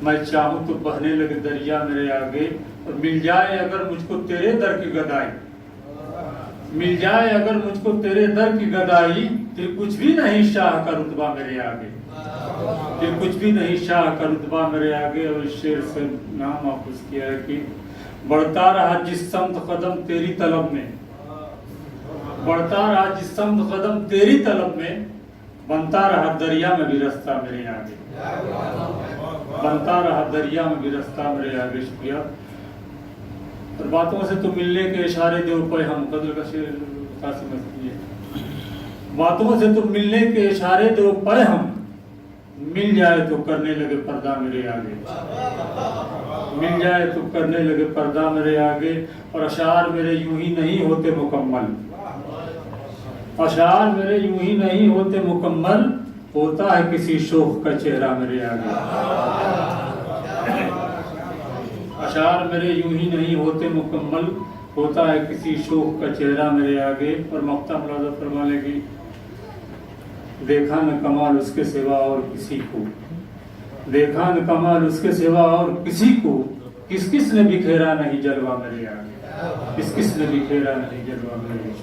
मैं चाहूं तो बहने लगे दरिया मेरे आगे, और मिल जाए अगर मुझको तेरे दर की गदाई, मिल जाए अगर मुझको तेरे दर की गदाई, फिर कुछ भी नहीं शाह का रुतबा मेरे आगे, फिर कुछ भी नहीं शाह का रुतबा मेरे आगे। और इस शेर से नाम वापस किया है कि बढ़ता रहा जिस समत कदम तेरी तलब में, बढ़ता रहा जिस समत कदम तेरी तलब में, बनता रहा दरिया में भी रास्ता मेरे आगे, बनता रहा दरिया में भी रास्ता मेरे आगे। शुक्रिया। और बातों से तो मिलने के इशारे दे पे हम कदर का शेर समझती है, बातों से तो मिलने के इशारे दे पे हम, मिल जाए तो करने लगे पर्दा मेरे आगे, मिल जाए तो करने लगे पर्दा मेरे आगे। और अशार मेरे यूं ही नहीं होते मुकम्मल, अशार मेरे यूं ही नहीं होते मुकम्मल, होता है किसी शोख का चेहरा मेरे आगे, अशार मेरे यूं ही नहीं होते मुकम्मल, होता है किसी शोख का चेहरा मेरे आगे। और मक्ता मुलाजा फरमा लेगी, देखा न कमाल उसके सिवा और किसी को, देखा न कमाल उसके सिवा और किसी को, किस किस ने बिखेरा नहीं जलवा मेरे आगे, किस किस ने बिखेरा नहीं जलवा मेरे आगे।